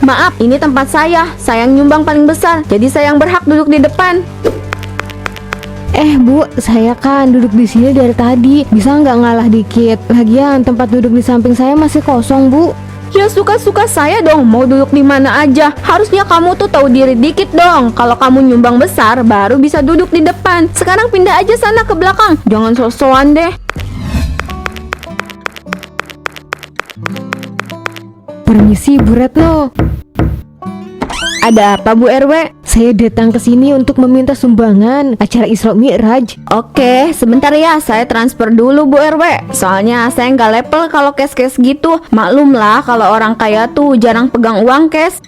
Maaf, ini tempat saya. Saya yang nyumbang paling besar, jadi saya yang berhak duduk di depan. Bu, saya kan duduk di sini dari tadi. Bisa nggak ngalah dikit? Lagian tempat duduk di samping saya masih kosong, Bu. Ya suka-suka saya dong, mau duduk di mana aja. Harusnya kamu tuh tahu diri dikit dong. Kalau kamu nyumbang besar, baru bisa duduk di depan. Sekarang pindah aja sana ke belakang. Jangan so-soan deh. Permisi, Bu Retno. Ada apa, Bu RW? Saya datang ke sini untuk meminta sumbangan acara Isra Mi'raj. Oke, sebentar ya, saya transfer dulu Bu RW. Soalnya saya nggak level kalau cash-cash gitu. Maklum lah kalau orang kaya tuh jarang pegang uang cash.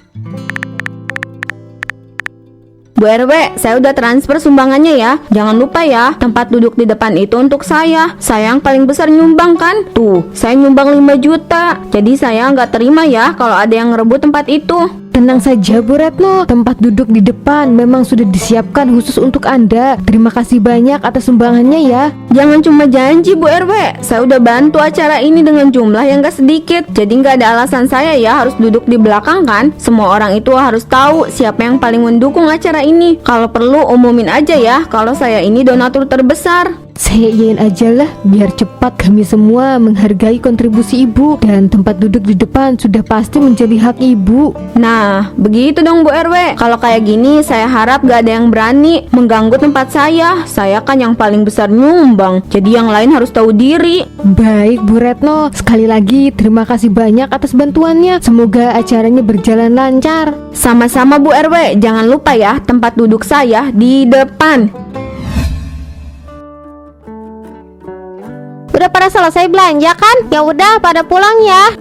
Bu RW, saya udah transfer sumbangannya ya. Jangan lupa ya, tempat duduk di depan itu untuk saya. Saya yang paling besar nyumbang kan? Tuh, saya nyumbang 5 juta. Jadi saya nggak terima ya kalau ada yang ngerebut tempat itu. Tenang saja, Bu Retno. Tempat duduk di depan memang sudah disiapkan khusus untuk Anda. Terima kasih banyak atas sumbangannya ya. Jangan cuma janji Bu RW. Saya udah bantu acara ini dengan jumlah yang gak sedikit. Jadi gak ada alasan saya ya harus duduk di belakang kan. Semua orang itu harus tahu siapa yang paling mendukung acara ini. Kalau perlu umumin aja ya kalau saya ini donatur terbesar. Saya iyain aja lah, biar cepat kami semua menghargai kontribusi Ibu. Dan tempat duduk di depan sudah pasti menjadi hak Ibu. Nah, begitu dong Bu RW. Kalau kayak gini, saya harap gak ada yang berani mengganggu tempat saya. Saya kan yang paling besar nyumbang. Jadi yang lain harus tahu diri. Baik, Bu Retno. Sekali lagi, terima kasih banyak atas bantuannya. Semoga acaranya berjalan lancar. Sama-sama Bu RW. Jangan lupa ya, tempat duduk saya di depan. Udah pada selesai belanja kan? Ya udah pada pulang ya.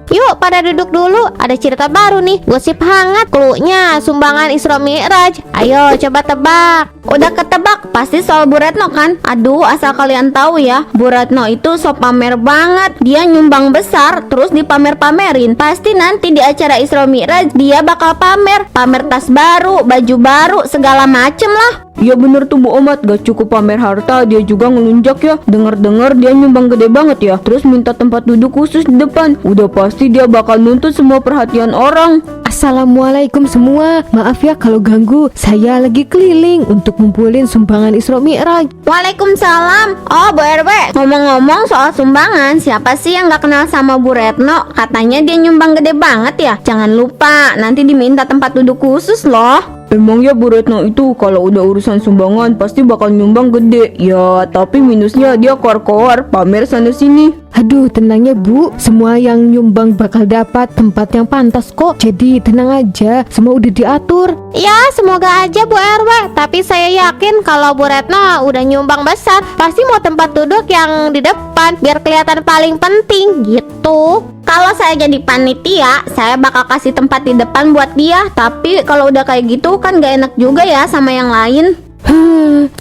Yuk pada duduk dulu. Ada cerita baru nih, gosip hangat. Cluenya sumbangan Isra Mi'raj. Ayo coba tebak. Udah ketebak, pasti soal Bu Retno kan? Aduh, asal kalian tahu ya, Bu Retno itu sok pamer banget. Dia nyumbang besar, terus dipamer-pamerin. Pasti nanti di acara Isra Mi'raj dia bakal pamer tas baru, baju baru, segala macem lah. Ya bener tuh Bu Omat, gak cukup pamer harta, dia juga ngelunjak ya. Dengar-dengar dia nyumbang gede banget ya. Terus minta tempat duduk khusus di depan. Udah pasti dia bakal nuntut semua perhatian orang. Assalamualaikum semua. Maaf ya kalau ganggu. Saya lagi keliling untuk ngumpulin sumbangan Isra Mi'raj. Waalaikumsalam. Oh Bu RW, ngomong-ngomong soal sumbangan, siapa sih yang gak kenal sama Bu Retno? Katanya dia nyumbang gede banget ya. Jangan lupa, nanti diminta tempat duduk khusus loh. Emang ya Bu Retno itu kalau udah urusan sumbangan pasti bakal nyumbang gede. Ya tapi minusnya dia koar-koar, pamer sana sini. Aduh, tenang ya Bu. Semua yang nyumbang bakal dapat tempat yang pantas kok. Jadi tenang aja, semua udah diatur. Ya semoga aja Bu RW. Tapi saya yakin kalau Bu Retno udah nyumbang besar, pasti mau tempat duduk yang di depan biar kelihatan paling penting gitu. Kalau saya jadi panitia, saya bakal kasih tempat di depan buat dia. Tapi kalau udah kayak gitu kan gak enak juga ya sama yang lain.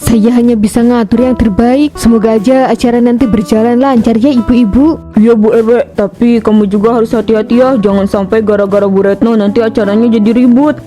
Saya hanya bisa ngatur yang terbaik. Semoga aja acara nanti berjalan lancar ya ibu-ibu. Iya Bu RW, tapi kamu juga harus hati-hati ya. Jangan sampai gara-gara Bu Retno nanti acaranya jadi ribut.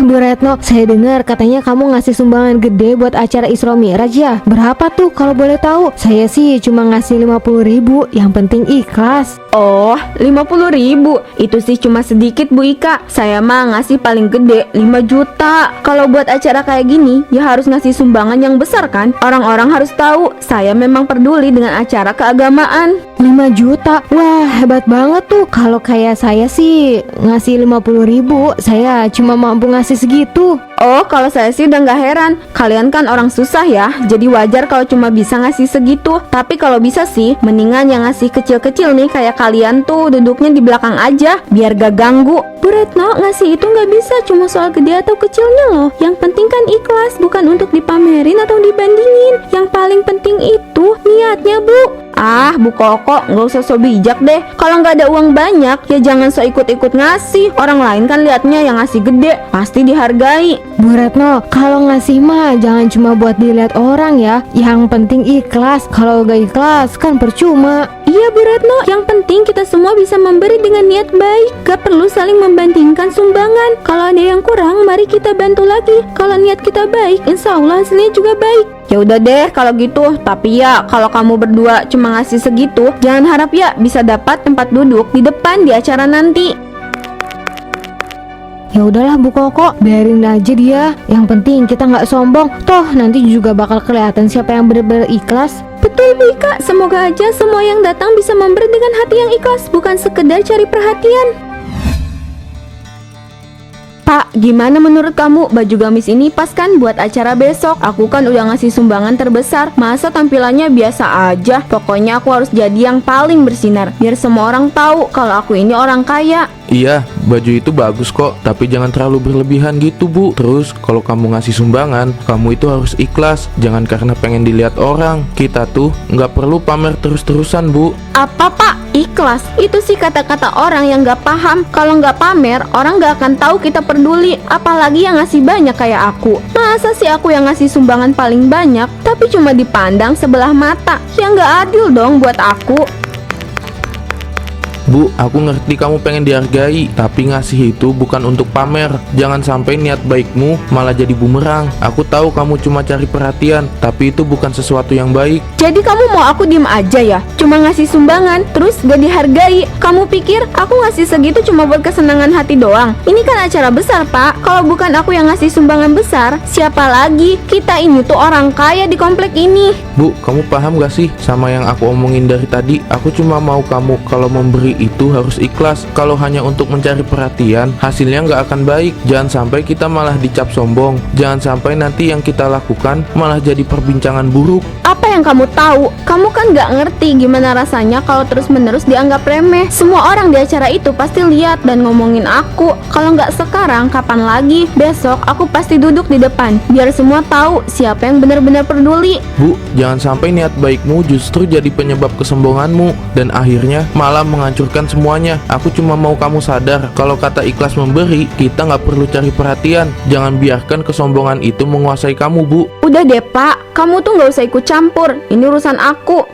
Bu Retno, saya dengar katanya kamu ngasih sumbangan gede buat acara Isra Mi'raj ya. Berapa tuh kalau boleh tahu? Saya sih cuma ngasih 50.000, yang penting ikhlas. Oh, 50.000. Itu sih cuma sedikit Bu Ika. Saya mah ngasih paling gede 5 juta. Kalau buat acara kayak gini, ya harus ngasih sumbangan yang besar kan? Orang-orang harus tahu saya memang peduli dengan acara keagamaan. 5 juta? Wah, hebat banget tuh. Kalau kayak saya sih ngasih 50.000, saya cuma mampu ngasih segitu. Oh, kalau saya sih udah gak heran. Kalian kan orang susah ya, jadi wajar kalau cuma bisa ngasih segitu. Tapi kalau bisa sih, mendingan yang ngasih kecil-kecil nih kayak kalian tuh duduknya di belakang aja, biar gak ganggu. Bu Retno, ngasih itu gak bisa cuma soal gede atau kecilnya loh. Yang penting kan ikhlas, bukan untuk dipamerin atau dibandingin. Yang paling penting itu niatnya Bu. Ah, Bu Koko, gak usah so bijak deh. Kalau gak ada uang banyak, ya jangan so ikut-ikut ngasih. Orang lain kan liatnya yang ngasih gede, pasti dihargai. Bu Retno, kalau ngasih mah jangan cuma buat dilihat orang ya. Yang penting ikhlas. Kalau gak ikhlas kan percuma. Iya Bu Retno, yang penting kita semua bisa memberi dengan niat baik. Gak perlu saling membandingkan sumbangan. Kalau ada yang kurang, mari kita bantu lagi. Kalau niat kita baik, insya Allah hasilnya juga baik. Ya udah deh kalau gitu. Tapi ya kalau kamu berdua cuma ngasih segitu, jangan harap ya bisa dapat tempat duduk di depan di acara nanti. Ya udahlah Bu Koko, biarin aja dia. Yang penting kita nggak sombong. Toh nanti juga bakal kelihatan siapa yang benar-benar ikhlas. Betul Bu Ika, semoga aja semua yang datang bisa memberi dengan hati yang ikhlas, bukan sekedar cari perhatian. Pak, gimana menurut kamu baju gamis ini pas kan buat acara besok? Aku kan udah ngasih sumbangan terbesar, masa tampilannya biasa aja? Pokoknya aku harus jadi yang paling bersinar, biar semua orang tahu kalau aku ini orang kaya. Iya, baju itu bagus kok, tapi jangan terlalu berlebihan gitu Bu. Terus kalau kamu ngasih sumbangan, kamu itu harus ikhlas. Jangan karena pengen dilihat orang. Kita tuh nggak perlu pamer terus-terusan Bu. Apa Pak? Ikhlas? Itu sih kata-kata orang yang nggak paham. Kalau nggak pamer, orang nggak akan tahu kita peduli. Apalagi yang ngasih banyak kayak aku. Masa sih aku yang ngasih sumbangan paling banyak, tapi cuma dipandang sebelah mata? Ya nggak adil dong buat aku. Bu, aku ngerti kamu pengen dihargai, tapi ngasih itu bukan untuk pamer. Jangan sampai niat baikmu malah jadi bumerang. Aku tahu kamu cuma cari perhatian, tapi itu bukan sesuatu yang baik. Jadi kamu mau aku diem aja ya? Cuma ngasih sumbangan, terus gak dihargai? Kamu pikir aku ngasih segitu cuma buat kesenangan hati doang? Ini kan acara besar Pak. Kalau bukan aku yang ngasih sumbangan besar, siapa lagi? Kita ini tuh orang kaya di komplek ini. Bu, kamu paham gak sih sama yang aku omongin dari tadi? Aku cuma mau kamu kalau memberi itu harus ikhlas. Kalau hanya untuk mencari perhatian, hasilnya nggak akan baik. Jangan sampai kita malah dicap sombong. Jangan sampai nanti yang kita lakukan malah jadi perbincangan buruk. Apa yang kamu tahu? Kamu kan nggak ngerti gimana rasanya kalau terus-menerus dianggap remeh. Semua orang di acara itu pasti lihat dan ngomongin aku. Kalau nggak sekarang, kapan lagi? Besok aku pasti duduk di depan, biar semua tahu siapa yang benar-benar peduli. Bu, jangan sampai niat baikmu justru jadi penyebab kesombonganmu dan akhirnya malah menghancurkan semuanya. Aku cuma mau kamu sadar kalau kata ikhlas memberi, kita nggak perlu cari perhatian. Jangan biarkan kesombongan itu menguasai kamu, Bu. Udah deh Pak, kamu tuh nggak usah ikut campur. Ini urusan aku.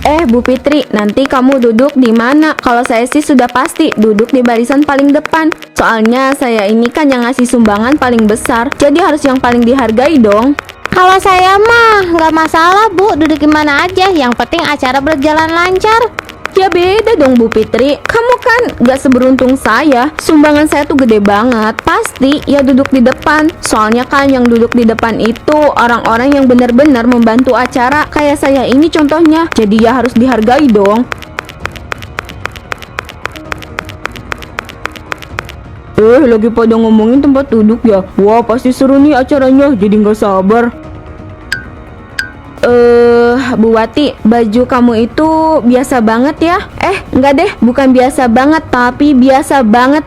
Bu Fitri, nanti kamu duduk di mana? Kalau saya sih sudah pasti duduk di barisan paling depan. Soalnya saya ini kan yang ngasih sumbangan paling besar, jadi harus yang paling dihargai dong. Kalau saya mah nggak masalah Bu, duduk di mana aja. Yang penting acara berjalan lancar. Ya beda dong Bu Fitri, kamu kan gak seberuntung saya. Sumbangan saya tuh gede banget. Pasti ya duduk di depan. Soalnya kan yang duduk di depan itu orang-orang yang benar-benar membantu acara. Kayak saya ini contohnya. Jadi ya harus dihargai dong. Lagi pada ngomongin tempat duduk ya. Wah pasti seru nih acaranya, jadi gak sabar. Bu Wati, baju kamu itu biasa banget ya? Enggak deh, bukan biasa banget, tapi biasa banget.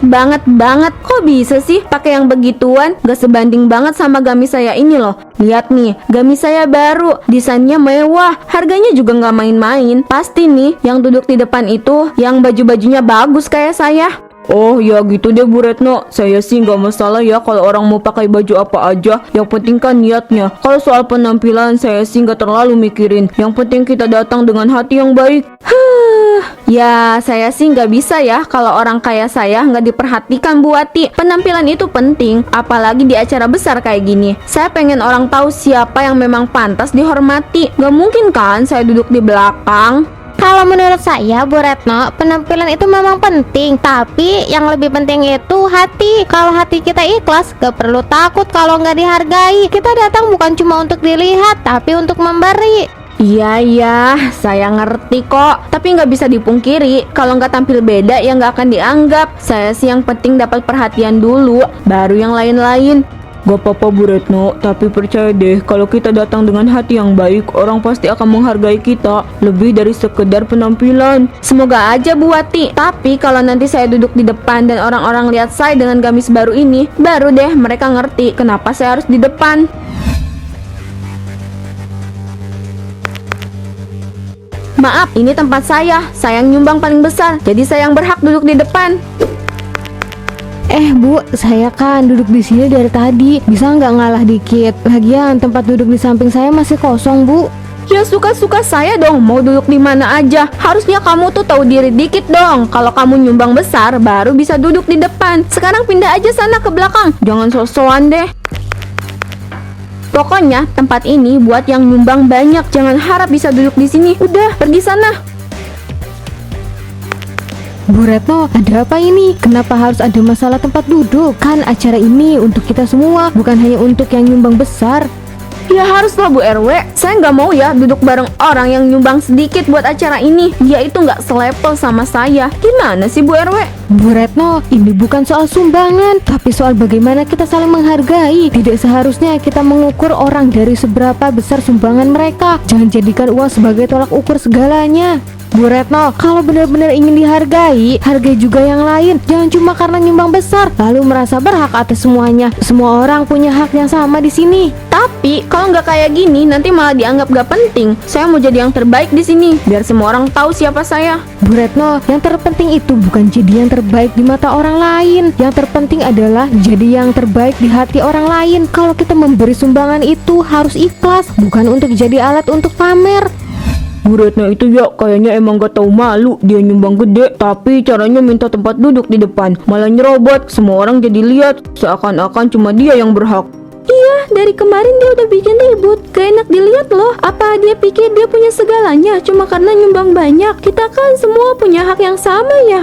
Kok bisa sih pakai yang begituan? Gak sebanding banget sama gamis saya ini loh. Lihat nih, gamis saya baru, desainnya mewah, harganya juga gak main-main. Pasti nih, yang duduk di depan itu, yang baju-bajunya bagus kayak saya. Oh ya gitu deh Bu Retno. Saya sih nggak masalah ya kalau orang mau pakai baju apa aja. Yang penting kan niatnya. Kalau soal penampilan saya sih nggak terlalu mikirin. Yang penting kita datang dengan hati yang baik. Ya saya sih nggak bisa ya kalau orang kayak saya nggak diperhatikan Bu Wati. Penampilan itu penting, apalagi di acara besar kayak gini. Saya pengen orang tahu siapa yang memang pantas dihormati. Nggak mungkin kan saya duduk di belakang. Kalau menurut saya Bu Retno, penampilan itu memang penting, tapi yang lebih penting itu hati. Kalau hati kita ikhlas, gak perlu takut kalau nggak dihargai. Kita datang bukan cuma untuk dilihat, tapi untuk memberi. Iya, saya ngerti kok. Tapi nggak bisa dipungkiri, kalau nggak tampil beda ya nggak akan dianggap. Saya sih yang penting dapat perhatian dulu, baru yang lain-lain. Gak apa-apa Bu Retno, tapi percaya deh kalau kita datang dengan hati yang baik, orang pasti akan menghargai kita lebih dari sekedar penampilan. Semoga aja Bu Wati. Tapi kalau nanti saya duduk di depan dan orang-orang lihat saya dengan gamis baru ini, baru deh mereka ngerti kenapa saya harus di depan. Maaf, ini tempat saya yang nyumbang paling besar, jadi saya yang berhak duduk di depan. Bu, saya kan duduk di sini dari tadi. Bisa nggak ngalah dikit? Lagian tempat duduk di samping saya masih kosong, Bu. Ya suka-suka saya dong, mau duduk di mana aja. Harusnya kamu tuh tahu diri dikit dong. Kalau kamu nyumbang besar, baru bisa duduk di depan. Sekarang pindah aja sana ke belakang. Jangan sok-sokan deh. Pokoknya tempat ini buat yang nyumbang banyak. Jangan harap bisa duduk di sini. Udah, pergi sana. Bu Retno, ada apa ini? Kenapa harus ada masalah tempat duduk? Kan acara ini untuk kita semua, bukan hanya untuk yang nyumbang besar. Ya haruslah Bu RW. Saya nggak mau ya duduk bareng orang yang nyumbang sedikit buat acara ini. Dia itu nggak selevel sama saya. Gimana sih Bu RW? Bu Retno, ini bukan soal sumbangan, tapi soal bagaimana kita saling menghargai. Tidak seharusnya kita mengukur orang dari seberapa besar sumbangan mereka. Jangan jadikan uang sebagai tolak ukur segalanya. Bu Retno, kalau benar-benar ingin dihargai, hargai juga yang lain. Jangan cuma karena nyumbang besar, lalu merasa berhak atas semuanya. Semua orang punya hak yang sama di sini. Tapi kalau nggak kayak gini, nanti malah dianggap gak penting. Saya mau jadi yang terbaik di sini, biar semua orang tahu siapa saya. Bu Retno, yang terpenting itu bukan jadi yang terbaik di mata orang lain. Yang terpenting adalah jadi yang terbaik di hati orang lain. Kalau kita memberi sumbangan itu harus ikhlas, bukan untuk jadi alat untuk pamer. Bu Retno itu ya kayaknya emang gak tahu malu. Dia nyumbang gede, tapi caranya minta tempat duduk di depan. Malah nyerobot, semua orang jadi lihat seakan-akan cuma dia yang berhak. Iya, dari kemarin dia udah bikin ribut. Gak enak dilihat loh. Apa dia pikir dia punya segalanya cuma karena nyumbang banyak? Kita kan semua punya hak yang sama ya.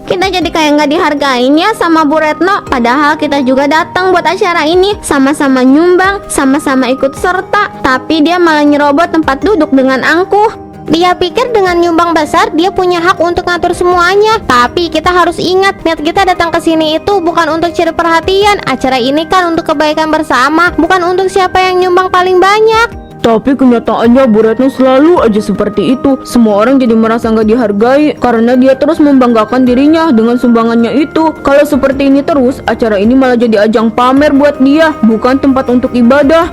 Kita jadi kayak nggak dihargain ya sama Bu Retno. Padahal kita juga datang buat acara ini, sama-sama nyumbang, sama-sama ikut serta. Tapi dia malah nyerobot tempat duduk dengan angkuh. Dia pikir dengan nyumbang besar dia punya hak untuk ngatur semuanya. Tapi kita harus ingat, niat kita datang ke sini itu bukan untuk cari perhatian. Acara ini kan untuk kebaikan bersama, bukan untuk siapa yang nyumbang paling banyak. Tapi kenyataannya Bu Retno selalu aja seperti itu. Semua orang jadi merasa nggak dihargai karena dia terus membanggakan dirinya dengan sumbangannya itu. Kalau seperti ini terus, acara ini malah jadi ajang pamer buat dia, bukan tempat untuk ibadah.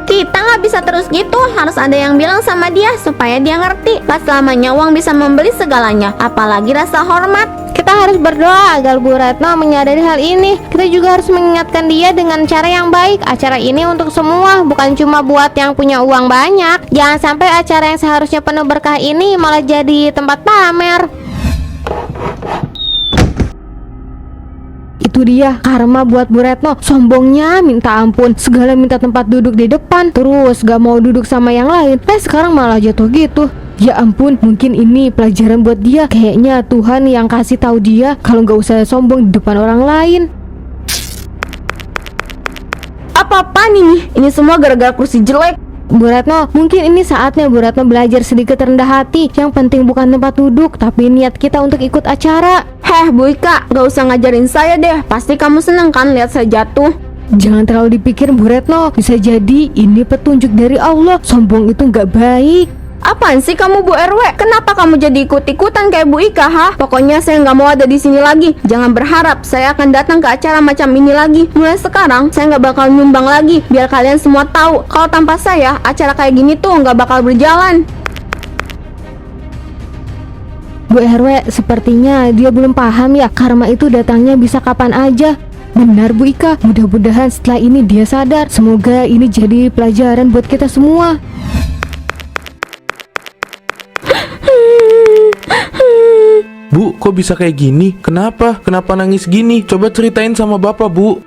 Kita nggak bisa terus gitu, harus ada yang bilang sama dia supaya dia ngerti. Gak selamanya uang bisa membeli segalanya, apalagi rasa hormat. Kita harus berdoa agar Bu Retno menyadari hal ini. Kita juga harus mengingatkan dia dengan cara yang baik. Acara ini untuk semua, bukan cuma buat yang punya uang banyak. Jangan sampai acara yang seharusnya penuh berkah ini malah jadi tempat pamer. Itu dia karma buat Bu Retno. Sombongnya minta ampun, segala minta tempat duduk di depan, terus gak mau duduk sama yang lain. Sekarang malah jatuh gitu. Ya ampun, mungkin ini pelajaran buat dia. Kayaknya Tuhan yang kasih tahu dia kalau gak usah sombong di depan orang lain. Apa-apaan ini? Ini semua gara-gara kursi jelek. Bu Retno, mungkin ini saatnya Bu Retno belajar sedikit rendah hati. Yang penting bukan tempat duduk, tapi niat kita untuk ikut acara. Heh Bu Ika, gak usah ngajarin saya deh. Pasti kamu seneng kan lihat saya jatuh. Jangan terlalu dipikir Bu Retno, bisa jadi ini petunjuk dari Allah. Sombong itu gak baik. Apaan sih kamu Bu RW? Kenapa kamu jadi ikut-ikutan kayak Bu Ika, ha? Pokoknya saya nggak mau ada di sini lagi. Jangan berharap saya akan datang ke acara macam ini lagi. Mulai sekarang saya nggak bakal nyumbang lagi. Biar kalian semua tahu kalau tanpa saya acara kayak gini tuh nggak bakal berjalan. Bu RW, sepertinya dia belum paham ya. Karma itu datangnya bisa kapan aja. Benar Bu Ika, mudah-mudahan setelah ini dia sadar. Semoga ini jadi pelajaran buat kita semua. Bu, kok bisa kayak gini? Kenapa? Kenapa nangis gini? Coba ceritain sama Bapak, Bu.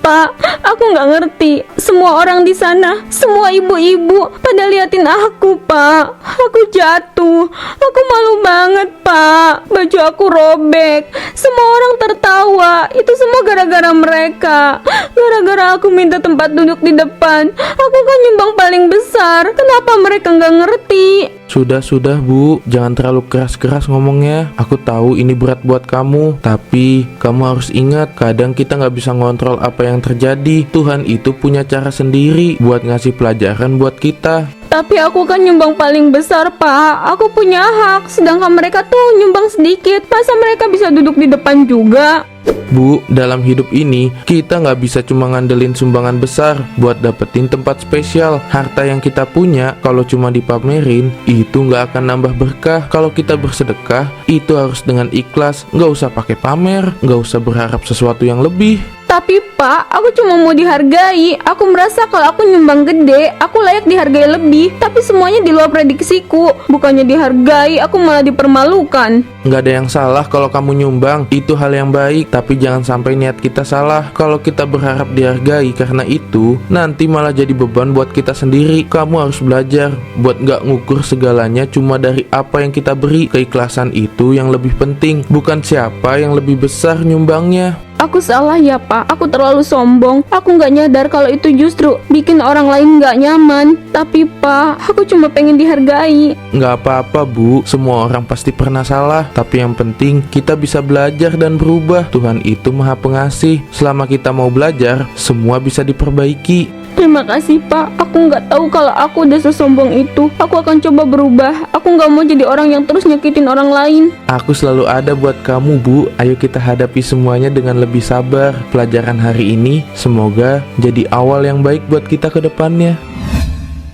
Pak, aku nggak ngerti. Semua orang di sana, semua ibu-ibu pada liatin aku, Pak. Aku jatuh. Aku malu banget, Pak. Baju aku robek. Semua orang tertawa. Itu semua gara-gara mereka. Gara-gara aku minta tempat duduk di depan. Aku kan nyumbang paling besar. Kenapa mereka nggak ngerti? Sudah, Bu. Jangan terlalu keras-keras ngomongnya. Aku tahu ini berat buat kamu. Tapi, kamu harus ingat, kadang kita nggak bisa ngontrol apa yang terjadi. Tuhan itu punya cara sendiri buat ngasih pelajaran buat kita. Tapi aku kan nyumbang paling besar, Pak. Aku punya hak. Sedangkan mereka tuh nyumbang sedikit. Masa mereka bisa duduk di depan juga? Bu, dalam hidup ini kita nggak bisa cuma ngandelin sumbangan besar buat dapetin tempat spesial. Harta yang kita punya kalau cuma dipamerin itu nggak akan nambah berkah. Kalau kita bersedekah itu harus dengan ikhlas, nggak usah pakai pamer, nggak usah berharap sesuatu yang lebih. Tapi Pak, aku cuma mau dihargai. Aku merasa kalau aku nyumbang gede, aku layak dihargai lebih. Tapi semuanya di luar prediksiku. Bukannya dihargai, aku malah dipermalukan. Nggak ada yang salah kalau kamu nyumbang, itu hal yang baik. Tapi jangan sampai niat kita salah. Kalau kita berharap dihargai karena itu, nanti malah jadi beban buat kita sendiri. Kamu harus belajar buat nggak ngukur segalanya cuma dari apa yang kita beri. Keikhlasan itu yang lebih penting, bukan siapa yang lebih besar nyumbangnya. Aku salah ya Pak, aku terlalu sombong. Aku nggak nyadar kalau itu justru bikin orang lain nggak nyaman. Tapi Pak, aku cuma pengen dihargai. Nggak apa-apa Bu, semua orang pasti pernah salah. Tapi yang penting kita bisa belajar dan berubah. Tuhan itu maha pengasih. Selama kita mau belajar, semua bisa diperbaiki. Terima kasih Pak, aku nggak tahu kalau aku udah sesombong itu. Aku akan coba berubah. Aku nggak mau jadi orang yang terus nyakitin orang lain. Aku selalu ada buat kamu Bu. Ayo kita hadapi semuanya dengan lebih sabar. Pelajaran hari ini semoga jadi awal yang baik buat kita ke depannya.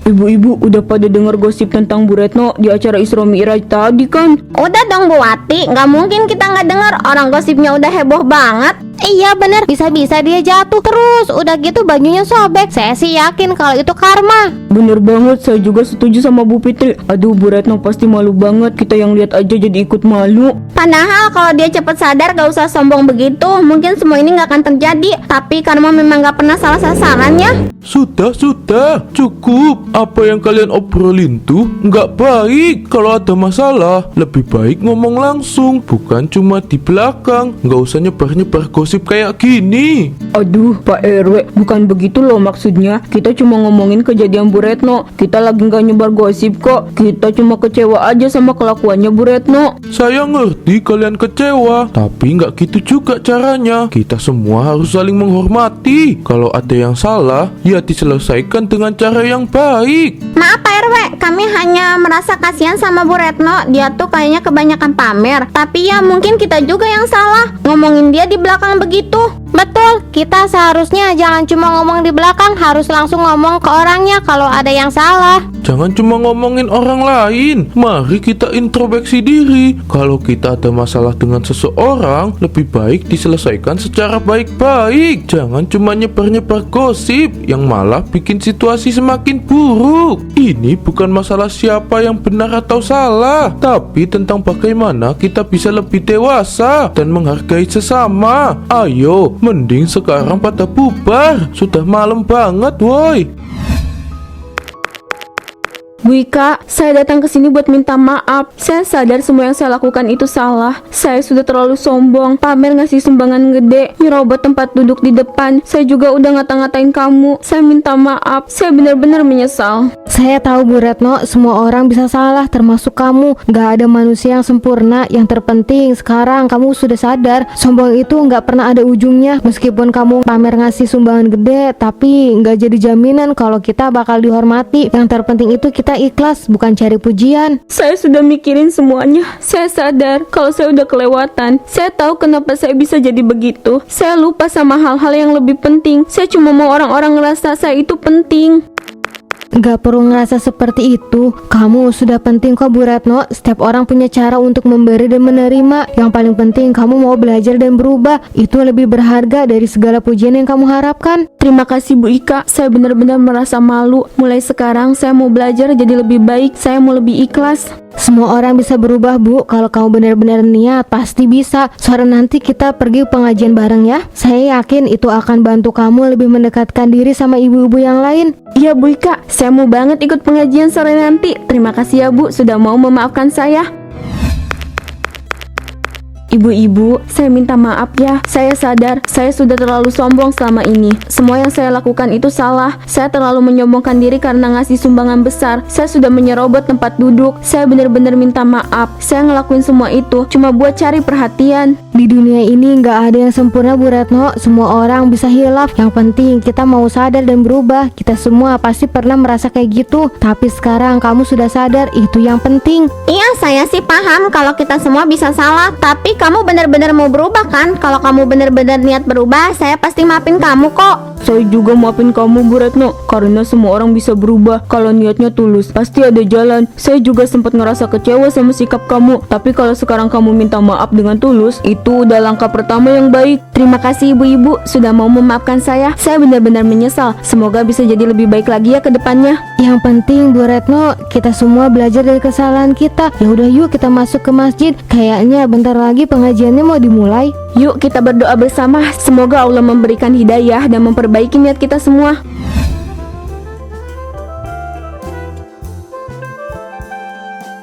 Ibu-ibu udah pada dengar gosip tentang Bu Retno di acara Isra Mi'raj tadi kan? Udah dong Bu Wati, nggak mungkin kita nggak dengar. Orang gosipnya udah heboh banget. Iya bener, bisa-bisa dia jatuh terus. Udah gitu bajunya sobek. Saya sih yakin kalau itu karma. Bener banget, saya juga setuju sama Bu Fitri. Aduh, Bu Retno pasti malu banget. Kita yang lihat aja jadi ikut malu. Padahal kalau dia cepet sadar gak usah sombong begitu, mungkin semua ini gak akan terjadi. Tapi karma memang gak pernah salah sasarannya. Sudah, cukup. Apa yang kalian obrolin tuh nggak baik. Kalau ada masalah, lebih baik ngomong langsung, bukan cuma di belakang. Nggak usah nyebar-nyebar gosip kayak gini. Aduh, Pak RW, bukan begitu loh maksudnya. Kita cuma ngomongin kejadian Bu Retno. Kita lagi nggak nyebar gosip kok. Kita cuma kecewa aja sama kelakuannya Bu Retno. Saya ngerti kalian kecewa, tapi nggak gitu juga caranya. Kita semua harus saling menghormati. Kalau ada yang salah, ya diselesaikan dengan cara yang baik. Maaf Pak RW, kami hanya merasa kasihan sama Bu Retno. Dia tuh kayaknya kebanyakan pamer. Tapi ya mungkin kita juga yang salah ngomongin dia di belakang begitu. Betul, kita seharusnya jangan cuma ngomong di belakang, harus langsung ngomong ke orangnya kalau ada yang salah. Jangan cuma ngomongin orang lain. Mari kita introspeksi diri. Kalau kita ada masalah dengan seseorang, lebih baik diselesaikan secara baik-baik. Jangan cuma nyebar-nyebar gosip yang malah bikin situasi semakin buruk. Ini bukan masalah siapa yang benar atau salah, tapi tentang bagaimana kita bisa lebih dewasa dan menghargai sesama. Ayo, mending sekarang pada bubar. Sudah malam banget, woi. Bu Ika, saya datang ke sini buat minta maaf. Saya sadar semua yang saya lakukan itu salah. Saya sudah terlalu sombong, pamer ngasih sumbangan gede, nyerobot tempat duduk di depan. Saya juga udah ngata-ngatain kamu. Saya minta maaf. Saya benar-benar menyesal. Saya tahu Bu Retno, semua orang bisa salah, termasuk kamu. Gak ada manusia yang sempurna. Yang terpenting sekarang kamu sudah sadar, sombong itu gak pernah ada ujungnya. Meskipun kamu pamer ngasih sumbangan gede, tapi gak jadi jaminan kalau kita bakal dihormati. Yang terpenting itu kita ikhlas, bukan cari pujian. Saya sudah mikirin semuanya. Saya sadar kalau saya udah kelewatan. Saya tahu kenapa saya bisa jadi begitu. Saya lupa sama hal-hal yang lebih penting. Saya cuma mau orang-orang ngerasa saya itu penting. Gak perlu ngerasa seperti itu. Kamu sudah penting kok Bu Retno. Setiap orang punya cara untuk memberi dan menerima. Yang paling penting kamu mau belajar dan berubah. Itu lebih berharga dari segala pujian yang kamu harapkan. Terima kasih Bu Ika. Saya benar-benar merasa malu. Mulai sekarang saya mau belajar jadi lebih baik. Saya mau lebih ikhlas. Semua orang bisa berubah Bu. Kalau kamu benar-benar niat, pasti bisa. Sore nanti kita pergi pengajian bareng ya. Saya yakin itu akan bantu kamu lebih mendekatkan diri sama ibu-ibu yang lain. Iya Bu Ika, saya mau banget ikut pengajian sore nanti. Terima kasih ya Bu sudah mau memaafkan saya. Ibu-ibu, saya minta maaf ya. Saya sadar, saya sudah terlalu sombong selama ini. Semua yang saya lakukan itu salah. Saya terlalu menyombongkan diri karena ngasih sumbangan besar. Saya sudah menyerobot tempat duduk. Saya benar-benar minta maaf. Saya ngelakuin semua itu cuma buat cari perhatian. Di dunia ini nggak ada yang sempurna Bu Retno. Semua orang bisa hilaf. Yang penting kita mau sadar dan berubah. Kita semua pasti pernah merasa kayak gitu. Tapi sekarang kamu sudah sadar, itu yang penting. Iya, saya sih paham kalau kita semua bisa salah. Tapi kamu benar-benar mau berubah kan? Kalau kamu benar-benar niat berubah, saya pasti maafin kamu kok. Saya juga maafin kamu Bu Retno, karena semua orang bisa berubah kalau niatnya tulus. Pasti ada jalan. Saya juga sempat ngerasa kecewa sama sikap kamu, tapi kalau sekarang kamu minta maaf dengan tulus, itu udah langkah pertama yang baik. Terima kasih ibu-ibu sudah mau memaafkan saya. Saya benar-benar menyesal. Semoga bisa jadi lebih baik lagi ya ke depannya. Yang penting Bu Retno, kita semua belajar dari kesalahan kita. Ya udah yuk kita masuk ke masjid. Kayaknya bentar lagi pengajiannya mau dimulai. Yuk kita berdoa bersama. Semoga Allah memberikan hidayah dan memperbaiki niat kita semua.